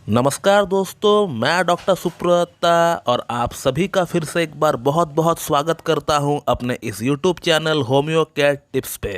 नमस्कार दोस्तों, मैं डॉक्टर सुप्रता और आप सभी का फिर से एक बार बहुत बहुत स्वागत करता हूं अपने इस YouTube channel homeo care tips पे।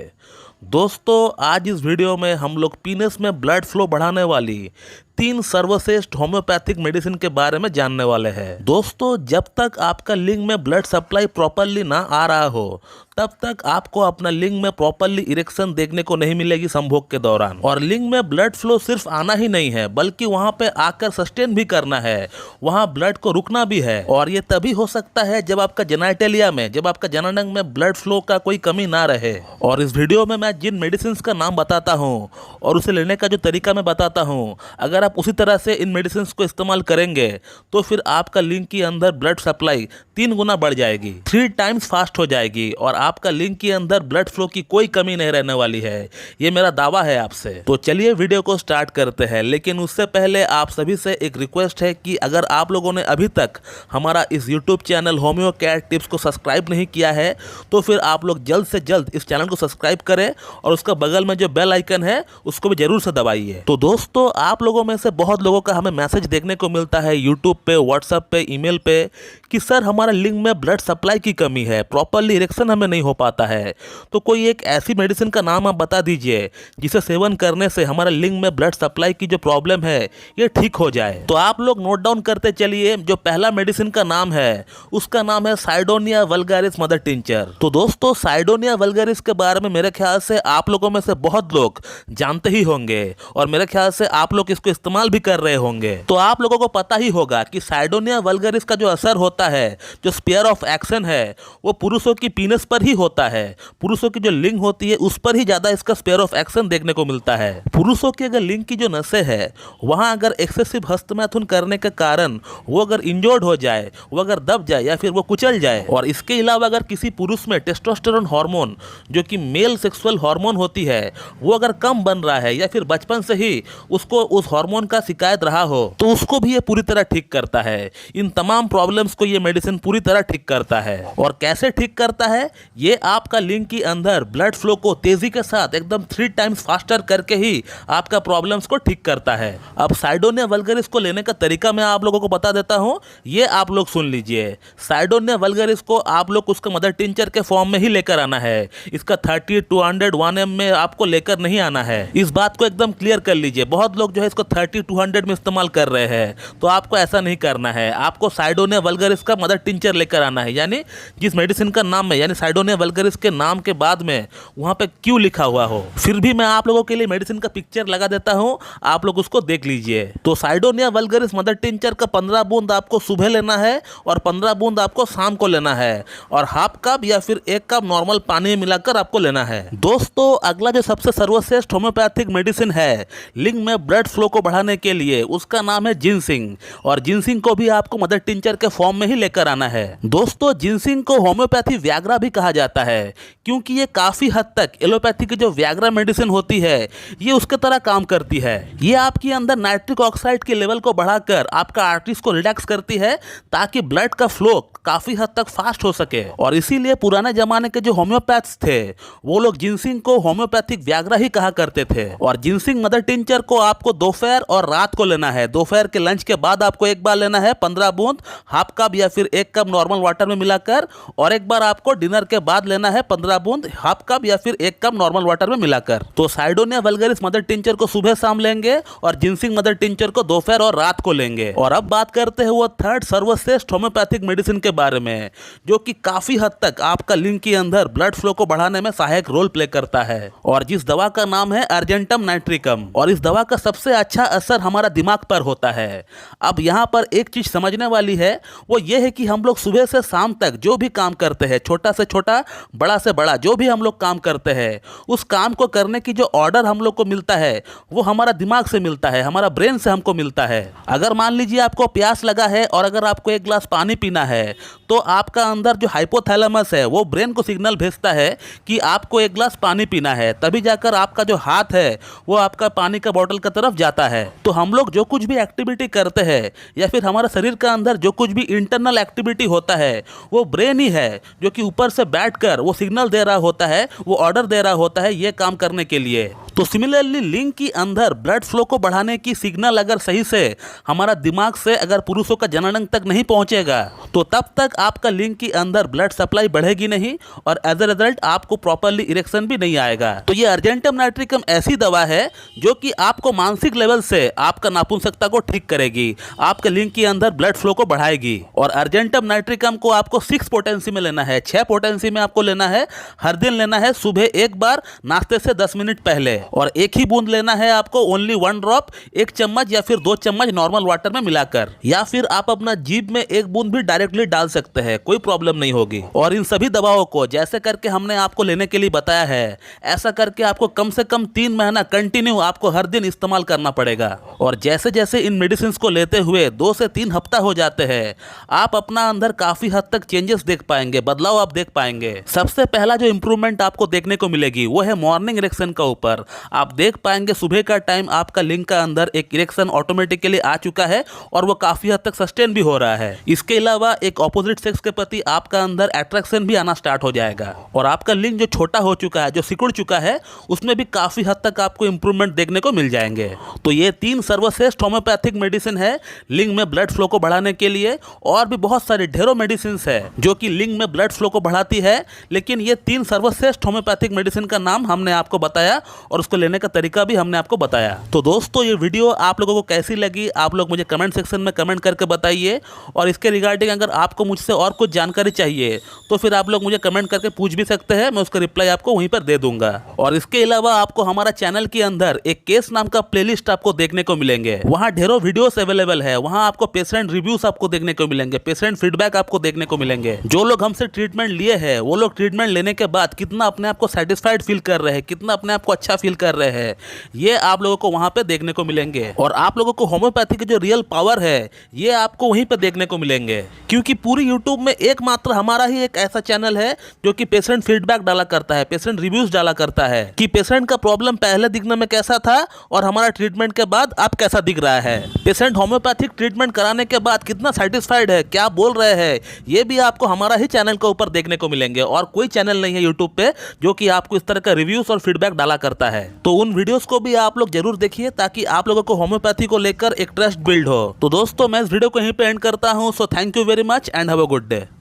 दोस्तों, आज इस वीडियो में हम लोग पीनस में ब्लड फ्लो बढ़ाने वाली 3 सर्वश्रेष्ठ होम्योपैथिक मेडिसिन के बारे में जानने वाले हैं। दोस्तों, जब तक आपका लिंग में ब्लड सप्लाई प्रॉपरली ना आ रहा हो तब तक आपको अपना लिंग में प्रॉपरली इरेक्शन देखने को नहीं मिलेगी संभोग के दौरान। और लिंग में ब्लड फ्लो सिर्फ आना ही नहीं है बल्कि वहां पे आकर सस्टेन भी करना है, वहां ब्लड को रुकना भी है। और ये तभी हो सकता है जब आपका जेनाइटेलिया में, जब आपका जननांग में ब्लड फ्लो का कोई कमी ना रहे। और इस वीडियो में मैं जिन मेडिसिन का नाम बताता हूँ और उसे लेने का जो तरीका मैं बताता हूँ, अगर आप उसी तरह से इन मेडिसिन को इस्तेमाल करेंगे तो फिर आपका लिंग के अंदर ब्लड सप्लाई 3 गुना बढ़ जाएगी, 3 टाइम्स फास्ट हो जाएगी और आपका लिंग के अंदर ब्लड फ्लो की कोई कमी नहीं रहने वाली है। ये मेरा दावा है आपसे। तो चलिए वीडियो को स्टार्ट करते हैं, लेकिन उससे पहले आप सभी से एक रिक्वेस्ट है कि अगर आप लोगों ने अभी तक हमारा इस YouTube channel homeo care tips को सब्सक्राइब नहीं किया है तो फिर आप लोग जल्द से जल्द इस चैनल को सब्सक्राइब करें और उसका बगल में जो बेल आइकन है उसको भी जरूर से दबाइए। तो दोस्तों, आप लोगों में से बहुत लोगों का हमें मैसेज देखने को मिलता है यूट्यूब पे, व्हाट्सएप पे, ईमेल पे कि सर हमारा लिंग में ब्लड सप्लाई की कमी है, प्रॉपरली इरेक्शन हमें नहीं हो पाता है। तो कोई एक ऐसी मेडिसिन का नाम आप बता दीजिए जिसे सेवन करने से हमारा लिंग में ब्लड सप्लाई की जो प्रॉब्लम है ये ठीक हो जाए। तो आप लोग नोट डाउन करते चलिए। जो पहला मेडिसिन का नाम है उसका नाम है साइडोनिया वल्गारिस मदर टिंचर। तो दोस्तों, साइडोनिया वल्गारिस के बारे में मेरे ख्याल से आप लोगों में से बहुत लोग जानते ही होंगे और मेरे ख्याल से आप लोग इसको इस्तेमाल भी कर रहे होंगे। तो आप लोगों को पता ही होगा कि साइडोनिया वल्गारिस का जो असर होता है, जो स्फीयर ऑफ एक्शन है, वो पुरुषों की पीनस पर ही होता है। पुरुषों की जो लिंग होती है उस पर ही ज्यादा इसका स्फीयर ऑफ एक्शन देखने को मिलता है। पुरुषों की अगर लिंग की जो नसें है वहां अगर एक्सेसिव हस्तमैथुन करने के कारण वो अगर इंजर्ड हो जाए, वो अगर दब जाए या फिर वो कुचल जाए, और इसके अलावा अगर किसी पुरुष में टेस्टोस्टेरोन हार्मोन जो कि मेल सेक्सुअल हार्मोन होती है वो अगर कम बन रहा है या फिर बचपन से ही उसको उस हार्मोन का शिकायत रहा हो तो उसको भी ये पूरी तरह ठीक करता है। इन तमाम प्रॉब्लम्स को ये मेडिसिन पूरी तरह ठीक करता है। और कैसे ठीक करता है? ये आपका लिंग के अंदर ब्लड फ्लो को तेजी के साथ एकदम 3 टाइम्स फास्टर करके ही आपका प्रॉब्लम्स को ठीक करता है। अब साइडोनिया वल्गारिस को लेने का तरीका मैं आप लोगों को बता देता हूं, ये आप लोग सुन लीजिए। साइडोनिया वल्गारिस को आप लोग उसका मदर टिंचर के फॉर्म में ही लेकर आना है। इसका 30, 200, 1 ml में आपको लेकर नहीं आना है। इस बात को एकदम क्लियर कर लीजिए। बहुत लोग जो है इसको 30, 200 में इस्तेमाल कर रहे हैं, तो आपको ऐसा नहीं करना है। आपको साइडोनिया वल्गारिस का मदर टिंचर लेकर आना है, यानी जिस मेडिसिन का नाम है, यानी साइडोनिया वल्गारिस के नाम के बाद में वहां पे क्यों लिखा हुआ हो। फिर भी मैं आप लोगों के लिए मेडिसिन का पिक्चर लगा देता हूं, आप लोग उसको देख लीजिए। तो साइडोनिया वल्गारिस मदर टिंचर का 15 बूंद आपको सुबह लेना है और 15 बूंद आपको शाम को लेना है, और हाफ कप या फिर 1 कप नॉर्मल पानी में मिलाकर आपको लेना है। दोस्तों, अगला जो सबसे सर्वश्रेष्ठ होम्योपैथिक मेडिसिन है लिंग में ब्लड फ्लो को बढ़ाने के लिए, उसका नाम है जिनसिंग। और जिनसिंग को भी आपको मदर टिंचर के फॉर्म में ही लेकर आना है। दोस्तों, जिनसिंग को होम्योपैथी व्याग्रा भी कहा जाता है क्योंकि ये काफी हद तक एलोपैथी की जो व्याग्रा मेडिसिन होती है ये उसके तरह काम करती है। ये आपके अंदर नाइट्रिक ऑक्साइड के लेवल को बढ़ाकर आपका आर्टरीज को रिलैक्स करती है ताकि ब्लड का फ्लो काफी हद तक फास्ट हो सके। और इसीलिए पुराने जमाने के जो होम्योपैथ्स थे वो लोग जिनसिंग को होम्योपैथिक व्याग्रा ही कहा करते थे। और जिनसिंग मदर टिंचर को आपको दोपहर और रात को लेना है। दोपहर के लंच के बाद आपको एक बार लेना है 15 बूंद हाफ कप या फिर 1 कप नॉर्मल वाटर में मिलाकर, और एक बार आपको डिनर के बाद लेना है 15 बूंद हाफ कप या फिर 1 कप नॉर्मल वाटर में मिलाकर। तो साइडोनिया वल्गारिस मदर टिंचर को सुबह शाम लेंगे और जिनसिंग मदर टिंचर को दोपहर और रात को लेंगे। और अब बात करते हैं वो 3rd सर्वश्रेष्ठ होम्योपैथिक मेडिसिन के बारे में जो कि काफी हद तक आपका लिंग के अंदर ब्लड फ्लो को बढ़ाने में सहायक रोल प्ले करता है, और जिस दवा का नाम है अर्जेंटम नाइट्रिकम। और इस दवा का सबसे अच्छा असर हमारा दिमाग पर होता है। अब यहाँ पर एक चीज समझने वाली है, वो ये है कि हम लोग सुबह से शाम तक जो भी काम करते हैं, छोटा से छोटा, बड़ा से बड़ा जो भी हम लोग काम करते हैं, उस काम को करने की जो ऑर्डर हम लोग को मिलता है वो हमारा दिमाग से मिलता है, हमारा ब्रेन से हमको मिलता है। अगर मान लीजिए आपको प्यास लगा है और अगर आपको 1 गिलास पानी पीना है तो आपका अंदर जो हाइपोथैलेमस है वो ब्रेन को सिग्नल भेजता है कि आपको 1 गिलास पानी पीना है, तभी जाकर आपका जो हाथ है वो आपका पानी का बोतल की तरफ जाता है। तो हम लोग जो कुछ भी एक्टिविटी करते हैं या फिर हमारा शरीर का अंदर जो कुछ भी इंटरनल एक्टिविटी होता है वो ब्रेन ही है जो कि ऊपर से बैठकर वो सिग्नल दे रहा होता है, वो ऑर्डर दे रहा होता है ये काम करने के लिए। तो सिमिलरली लिंग के अंदर ब्लड फ्लो को बढ़ाने की सिग्नल अगर सही से हमारा दिमाग से अगर पुरुषों का जननांग तक नहीं पहुंचेगा तो तब तक आपका लिंग के अंदर ब्लड सप्लाई बढ़ेगी नहीं और एज ए रिजल्ट आपको प्रॉपरली इरेक्शन भी नहीं आएगा। तो ये अर्जेंटम नाइट्रिकम ऐसी दवा है जो कि आपको मानसिक लेवल से आपका नापुंसकता को ठीक करेगी, आपके लिंग के अंदर ब्लड फ्लो को बढ़ाएगी। और अर्जेंटम नाइट्रिकम को आपको 6 पोटेंसी में लेना है, 6 पोटेंसी में आपको लेना है। हर दिन लेना है, सुबह एक बार, नाश्ते से 10 मिनट पहले, और एक ही बूंद लेना है आपको, ओनली 1 ड्रॉप, 1 चम्मच या फिर 2 चम्मच नॉर्मल वाटर में मिलाकर, या फिर आप अपना जीभ में 1 बूंद भी डायरेक्टली डाल सकते हैं, कोई प्रॉब्लम नहीं होगी। और इन सभी दवाओं को जैसे करके हमने आपको लेने के लिए बताया है, ऐसा करके आपको कम से कम 3 महीना कंटिन्यू आपको हर दिन इस्तेमाल करना पड़ेगा। और जैसे जैसे इन मेडिसिन को लेते हुए 2 से 3 हफ्ता हो जाते हैं, आप अपना अंदर काफी हद तक चेंजेस देख पाएंगे, बदलाव आप देख पाएंगे। सबसे पहला जो इंप्रूवमेंट आपको देखने को मिलेगी वो है मॉर्निंग इरेक्शन का ऊपर। आप देख पाएंगे सुबह का टाइम आपका लिंग का अंदर एक इरेक्शन ऑटोमेटिकली आ चुका है और वो काफी हद तक सस्टेन भी हो रहा है। इसके अलावा एक ऑपोजिट सेक्स के प्रति आपका अंदर अट्रैक्शन भी आना स्टार्ट हो जाएगा और आपका लिंग जो छोटा हो चुका है, जो सिकुड़ चुका है, उसमें भी काफी हद तक आपको इंप्रूवमेंट देखने को मिल जाएंगे। तो ये 3 सर्वश्रेष्ठ होम्योपैथिक मेडिसिन है लिंग में ब्लड फ्लो को बढ़ाने के लिए। और भी बहुत सारे ढेरों मेडिसिन है जो कि लिंग में ब्लड फ्लो को बढ़ाती है, लेकिन ये 3 सर्वश्रेष्ठ होम्योपैथिक मेडिसिन का नाम हमने आपको बताया और उसको लेने का तरीका भी हमने आपको बताया। तो दोस्तों ये वीडियो आप लोगों को कैसी लगी आप लोग मुझे कमेंट सेक्शन में कमेंट करके बताइए। और इसके रिगार्डिंग अगर आपको मुझसे और कुछ जानकारी चाहिए तो फिर आप लोग मुझे कमेंट करके पूछ भी सकते हैं, मैं उसका रिप्लाई आपको वहीं पर दे दूंगा। और इसके अलावा आपको हमारा चैनल के अंदर एक केस नाम का प्लेलिस्ट आपको देखने को मिलेंगे, वहाँ ढेरों वीडियोस अवेलेबल है। वहाँ आपको पेशेंट रिव्यूज आपको देखने को मिलेंगे, पेशेंट फीडबैक आपको देखने को मिलेंगे। जो लोग हमसे ट्रीटमेंट लिए हैं वो लोग ट्रीटमेंट लेने के बाद कितना अपने आप को सेटिस्फाइड फील कर रहे हैं, कितना अपने आप को अच्छा फील कर रहे हैं, ये आप लोगों को वहां पे देखने को मिलेंगे। और आप लोगों को होम्योपैथी की जो रियल पावर है ये आपको वहीं पे देखने को मिलेंगे, क्योंकि पूरी यूट्यूब में एकमात्र हमारा ही एक ऐसा चैनल है जो कि पेशेंट फीडबैक डाला करता है, पेशेंट रिव्यूज डाला करता है कि पेशेंट का प्रॉब्लम पहले दिखने में कैसा था और हमारा ट्रीटमेंट के बाद अब कैसा दिख रहा है, पेशेंट होम्योपैथिक ट्रीटमेंट कराने के बाद कितना सेटिस्फाइड है, क्या बोल रहे हैं, ये भी आपको हमारा ही चैनल के ऊपर देखने को मिलेंगे। और कोई चैनल नहीं है यूट्यूब पे जो कि आपको इस तरह का रिव्यूज और फीडबैक डाला करता है। तो उन वीडियोस को भी आप लोग जरूर देखिए ताकि आप लोगों को होम्योपैथी को लेकर एक ट्रस्ट बिल्ड हो। तो दोस्तों मैं इस वीडियो को यहीं पे एंड करता हूं। So thank you very much and have a good day.